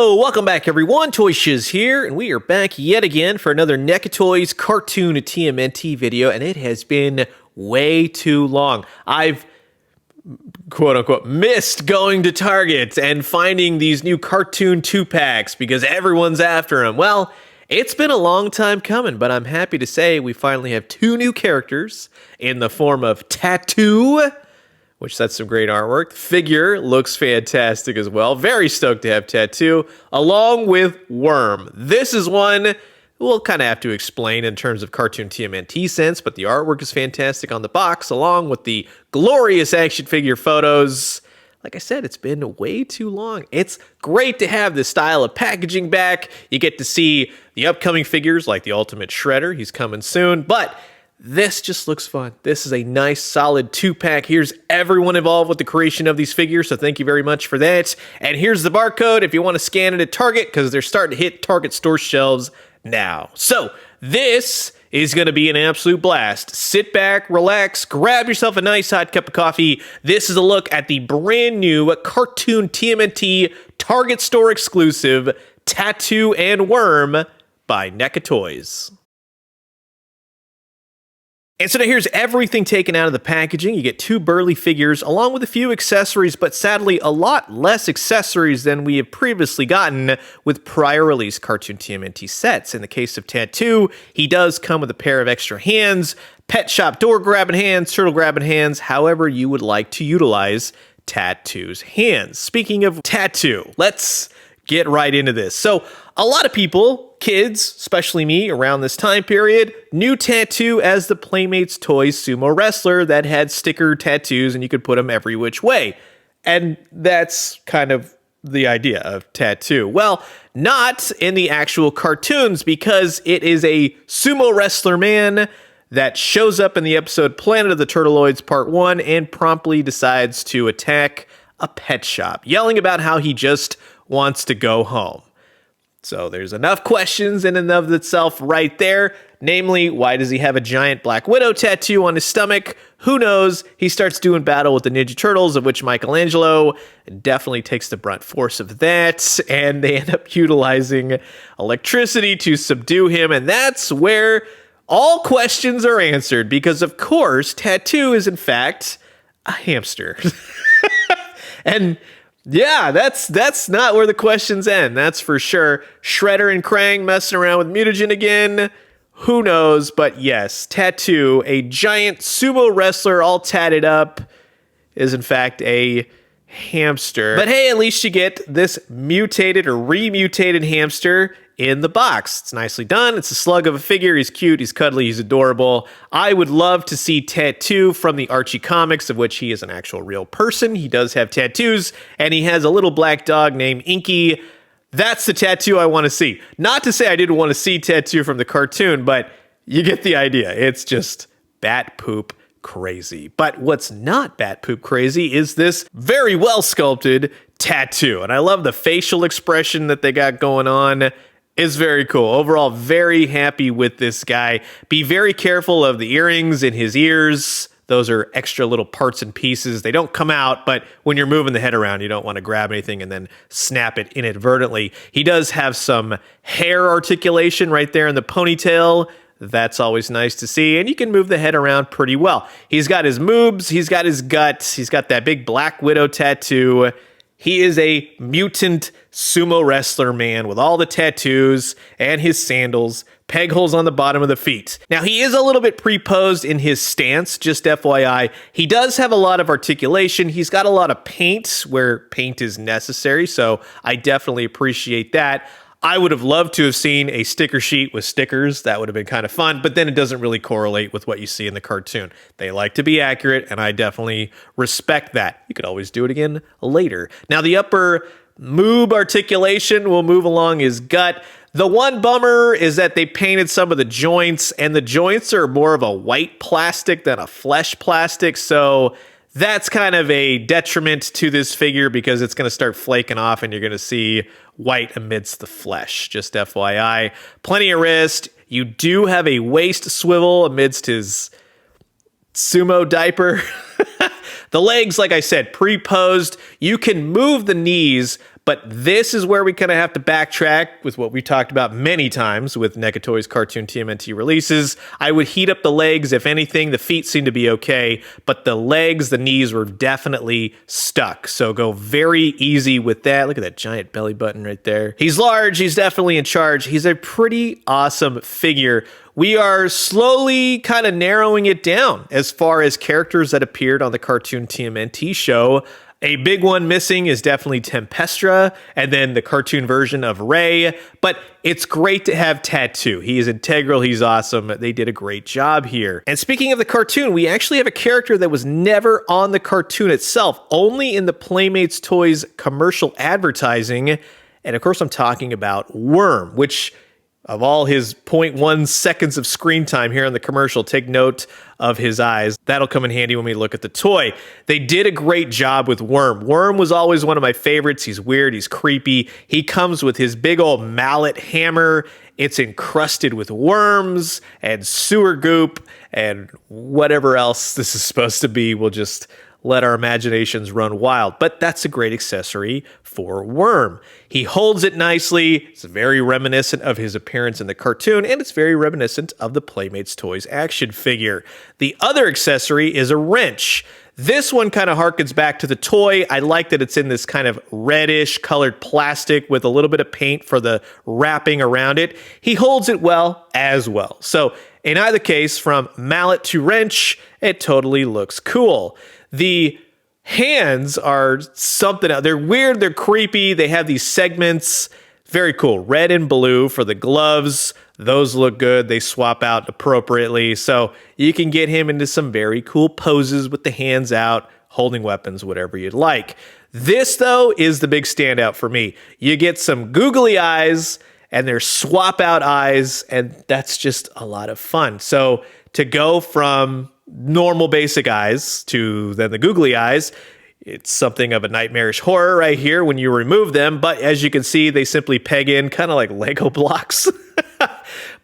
So, welcome back everyone, Toy Shiz here, and we are back yet again for another Neca Toys cartoon TMNT video, and it has been way too long. I've, quote-unquote, missed going to Target and finding these new cartoon 2-packs because everyone's after them. Well, it's been a long time coming, but I'm happy to say we finally have 2 new characters in the form of Tattoo, which that's some great artwork. The figure looks fantastic as well. Very stoked to have Tattoo, along with Wyrm. This is one we'll kind of have to explain in terms of cartoon TMNT sense, but the artwork is fantastic on the box, along with the glorious action figure photos. Like I said, it's been way too long. It's great to have this style of packaging back. You get to see the upcoming figures like the Ultimate Shredder. He's coming soon, but this just looks fun. This is a nice, solid 2-pack. Here's everyone involved with the creation of these figures, so thank you very much for that. And here's the barcode if you want to scan it at Target, because they're starting to hit Target store shelves now. So this is going to be an absolute blast. Sit back, relax, grab yourself a nice hot cup of coffee. This is a look at the brand new cartoon TMNT Target store exclusive Tattoo and Wyrm by Neca Toys. And so now here's everything taken out of the packaging. You get 2 burly figures along with a few accessories, but sadly a lot less accessories than we have previously gotten with prior release cartoon TMNT sets. In the case of Tattoo, he does come with a pair of extra hands, pet shop door grabbing hands, turtle grabbing hands, however you would like to utilize Tattoo's hands. Speaking of Tattoo, let's get right into this. So a lot of people, kids, especially me, around this time period, knew Tattoo as the Playmates Toys sumo wrestler that had sticker tattoos and you could put them every which way. And that's kind of the idea of Tattoo. Well, not in the actual cartoons, because it is a sumo wrestler man that shows up in the episode Planet of the Turtleoids Part 1 and promptly decides to attack a pet shop, yelling about how he just wants to go home. So there's enough questions in and of itself right there. Namely, why does he have a giant Black Widow tattoo on his stomach? Who knows? He starts doing battle with the Ninja Turtles, of which Michelangelo definitely takes the brunt force of that, and they end up utilizing electricity to subdue him, and that's where all questions are answered, because of course, Tattoo is in fact a hamster. And yeah, that's not where the questions end, that's for sure. Shredder and Krang messing around with mutagen again. Who knows? But yes, Tattoo, a giant sumo wrestler all tatted up, is in fact a hamster. But hey, at least you get this mutated or remutated hamster in the box. It's nicely done. It's a slug of a figure. He's cute, he's cuddly, he's adorable. I would love to see Tattoo from the Archie comics, of which he is an actual real person. He does have tattoos, and he has a little black dog named Inky. That's the Tattoo I want to see. Not to say I didn't want to see Tattoo from the cartoon, but you get the idea. It's just bat poop crazy. But what's not bat poop crazy is this very well sculpted Tattoo. And I love the facial expression that they got going on. Is very cool. Overall, very happy with this guy. Be very careful of the earrings in his ears. Those are extra little parts and pieces. They don't come out, but when you're moving the head around, you don't want to grab anything and then snap it inadvertently. He does have some hair articulation right there in the ponytail. That's always nice to see, and you can move the head around pretty well. He's got his moobs, he's got his guts, he's got that big Black Widow tattoo. He is a mutant sumo wrestler man with all the tattoos and his sandals, peg holes on the bottom of the feet. Now, he is a little bit pre-posed in his stance, just FYI. He does have a lot of articulation. He's got a lot of paint where paint is necessary, so I definitely appreciate that. I would have loved to have seen a sticker sheet with stickers. That would have been kind of fun, but then it doesn't really correlate with what you see in the cartoon. They like to be accurate, and I definitely respect that. You could always do it again later. Now, the upper moob articulation will move along his gut. The one bummer is that they painted some of the joints, and the joints are more of a white plastic than a flesh plastic, so that's kind of a detriment to this figure because it's going to start flaking off and you're going to see white amidst the flesh. Just FYI. Plenty of wrist. You do have a waist swivel amidst his sumo diaper. The legs, like I said, pre-posed. You can move the knees, But this is where we kind of have to backtrack with what we talked about many times with Neca Toys cartoon TMNT releases. I would heat up the legs. If anything, the feet seem to be okay, but the legs, the knees were definitely stuck. So go very easy with that. Look at that giant belly button right there. He's large. He's definitely in charge. He's a pretty awesome figure. We are slowly kind of narrowing it down as far as characters that appeared on the cartoon TMNT show. A big one missing is definitely Tempestra, and then the cartoon version of Ray, but it's great to have Tattoo. He is integral, he's awesome, they did a great job here. And speaking of the cartoon, we actually have a character that was never on the cartoon itself, only in the Playmates Toys commercial advertising, and of course I'm talking about Wyrm, which of all his 0.1 seconds of screen time here in the commercial, take note of his eyes. That'll come in handy when we look at the toy. They did a great job with Wyrm. Wyrm was always one of my favorites. He's weird, he's creepy. He comes with his big old mallet hammer. It's encrusted with worms and sewer goop and whatever else this is supposed to be. We'll just let our imaginations run wild. But that's a great accessory for Wyrm. He holds it nicely. It's very reminiscent of his appearance in the cartoon, and it's very reminiscent of the Playmates Toys action figure. The other accessory is a wrench. This one kind of harkens back to the toy. I like that it's in this kind of reddish colored plastic with a little bit of paint for the wrapping around it. He holds it well as well. So in either case, from mallet to wrench, it totally looks cool. The hands are something else. They're weird, they're creepy, they have these segments. Very cool. Red and blue for the gloves. Those look good. They swap out appropriately. So you can get him into some very cool poses with the hands out, holding weapons, whatever you'd like. This, though, is the big standout for me. You get some googly eyes, and they're swap out eyes, and that's just a lot of fun. So to go from normal basic eyes to then the googly eyes, it's something of a nightmarish horror right here when you remove them. But as you can see, they simply peg in kind of like Lego blocks.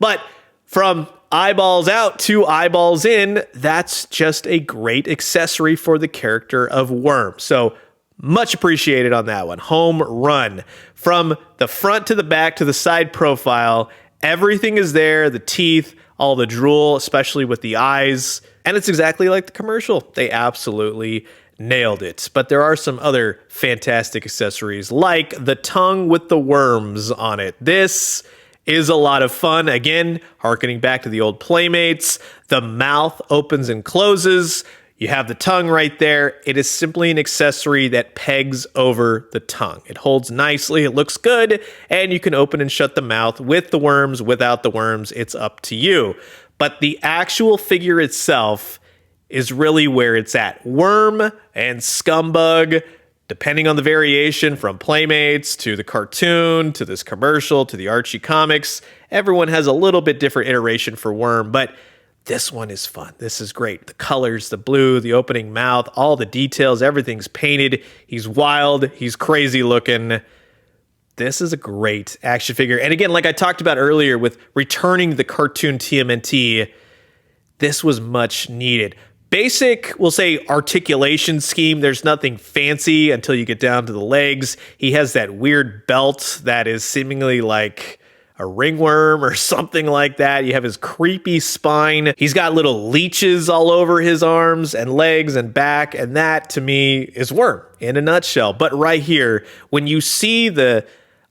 But from eyeballs out to eyeballs in, that's just a great accessory for the character of Wyrm. So much appreciated on that one. Home run. From the front to the back to the side profile, everything is there. The teeth, all the drool, especially with the eyes. And it's exactly like the commercial. They absolutely nailed it. But there are some other fantastic accessories, like the tongue with the worms on it. This is a lot of fun. Again, harkening back to the old Playmates. The mouth opens and closes. You have the tongue right there. It is simply an accessory that pegs over the tongue. It holds nicely, it looks good, and you can open and shut the mouth with the worms, without the worms. It's up to you. But the actual figure itself is really where it's at. Wyrm and Scumbug, depending on the variation from Playmates to the cartoon to this commercial to the Archie comics, everyone has a little bit different iteration for Wyrm, but this one is fun. This is great. The colors, the blue, the opening mouth, all the details, everything's painted. He's wild. He's crazy looking. This is a great action figure. And again, like I talked about earlier with returning the cartoon TMNT, this was much needed. Basic, we'll say, articulation scheme. There's nothing fancy until you get down to the legs. He has that weird belt that is seemingly like a ringworm or something like that. You have his creepy spine. He's got little leeches all over his arms and legs and back, and that to me is Wyrm in a nutshell. But right here, when you see the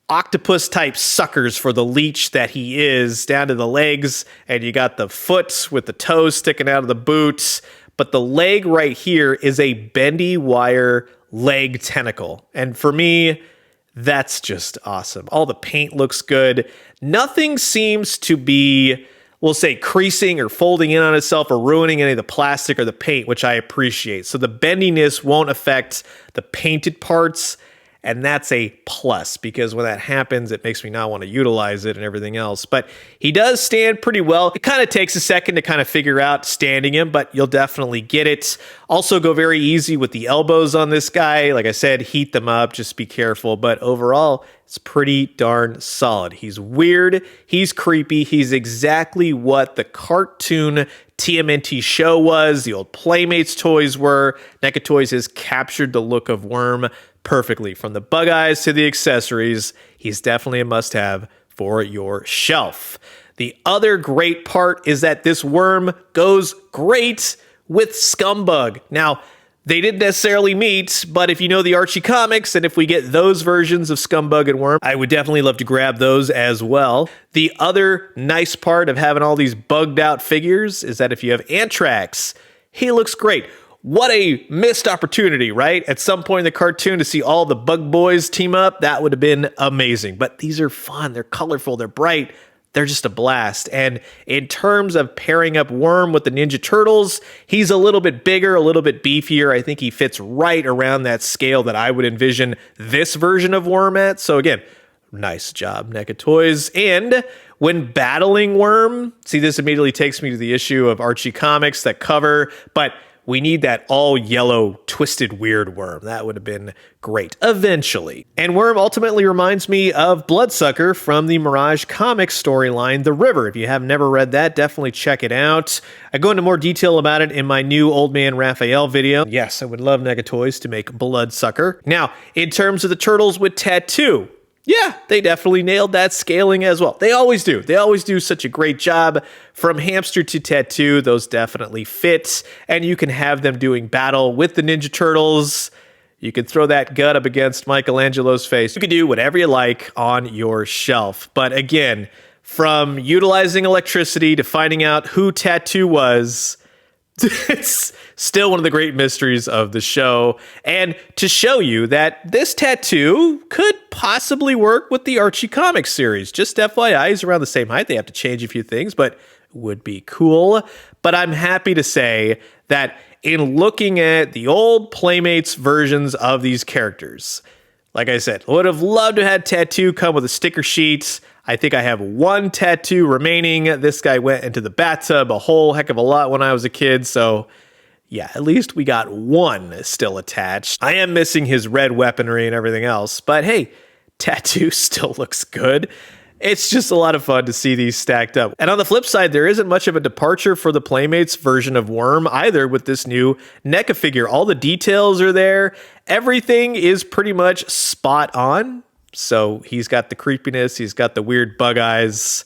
octopus type suckers for the leech that he is down to the legs, and you got the foot with the toes sticking out of the boots, but the leg right here is a bendy wire leg tentacle. And for me, that's just awesome. All the paint looks good. Nothing seems to be, we'll say, creasing or folding in on itself or ruining any of the plastic or the paint, which I appreciate. So the bendiness won't affect the painted parts, and that's a plus, because when that happens, it makes me not want to utilize it and everything else. But he does stand pretty well. It kind of takes a second to kind of figure out standing him, but you'll definitely get it. Also go very easy with the elbows on this guy. Like I said, heat them up, just be careful. But overall, it's pretty darn solid. He's weird, he's creepy, he's exactly what the cartoon TMNT show was, the old Playmates toys were. Neca Toys has captured the look of Wyrm perfectly. From the bug eyes to the accessories, he's definitely a must-have for your shelf. The other great part is that this Wyrm goes great with Scumbug. Now, they didn't necessarily meet, but if you know the Archie comics, and if we get those versions of Scumbug and Wyrm, I would definitely love to grab those as well. The other nice part of having all these bugged out figures is that if you have Anthrax, he looks great. What a missed opportunity, right? At some point in the cartoon to see all the Bug Boys team up, that would have been amazing. But these are fun, they're colorful, they're bright. They're just a blast. And in terms of pairing up Wyrm with the Ninja Turtles, he's a little bit bigger, a little bit beefier. I think he fits right around that scale that I would envision this version of Wyrm at. So again, nice job, Neca Toys. And when battling Wyrm, see, this immediately takes me to the issue of Archie Comics, that cover, but we need that all yellow, twisted, weird Wyrm. That would have been great eventually. And Wyrm ultimately reminds me of Bloodsucker from the Mirage Comics storyline, The River. If you have never read that, definitely check it out. I go into more detail about it in my new Old Man Raphael video. Yes, I would love Neca Toys to make Bloodsucker. Now, in terms of the Turtles with Tattoo, yeah, they definitely nailed that scaling as well. They always do. They always do such a great job. From Hamster to Tattoo, those definitely fit. And you can have them doing battle with the Ninja Turtles. You can throw that gut up against Michelangelo's face. You can do whatever you like on your shelf. But again, from utilizing electricity to finding out who Tattoo was, it's still one of the great mysteries of the show. And to show you that this Tattoo could possibly work with the Archie Comics series. Just FYI, he's around the same height. They have to change a few things, but would be cool. But I'm happy to say that in looking at the old Playmates versions of these characters, like I said, would have loved to have had Tattoo come with a sticker sheet. I think I have one Tattoo remaining. This guy went into the bathtub a whole heck of a lot when I was a kid, so yeah, at least we got one still attached. I am missing his red weaponry and everything else, but hey, Tattoo still looks good. It's just a lot of fun to see these stacked up. And on the flip side, there isn't much of a departure for the Playmates version of Wyrm either with this new NECA figure. All the details are there. Everything is pretty much spot on. So he's got the creepiness, he's got the weird bug eyes.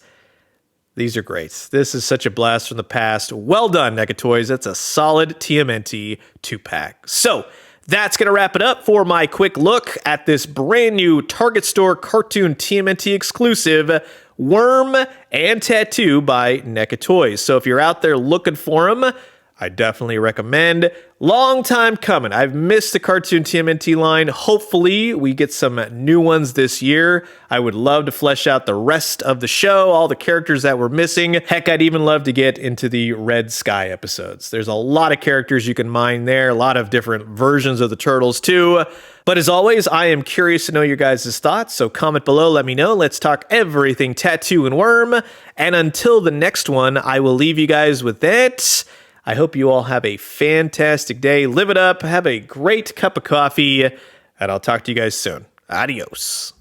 These are great. This is such a blast from the past. Well done, Neca Toys. That's a solid TMNT 2-pack. So that's going to wrap it up for my quick look at this brand new Target Store cartoon TMNT exclusive Wyrm and Tattoo by Neca Toys. So if you're out there looking for them, I definitely recommend. Long time coming. I've missed the cartoon TMNT line. Hopefully we get some new ones this year. I would love to flesh out the rest of the show, all the characters that we're missing. Heck, I'd even love to get into the Red Sky episodes. There's a lot of characters you can mine there, a lot of different versions of the Turtles too. But as always, I am curious to know your guys' thoughts, so comment below, let me know. Let's talk everything Tattoo and Wyrm. And until the next one, I will leave you guys with that. I hope you all have a fantastic day. Live it up. Have a great cup of coffee. And I'll talk to you guys soon. Adios.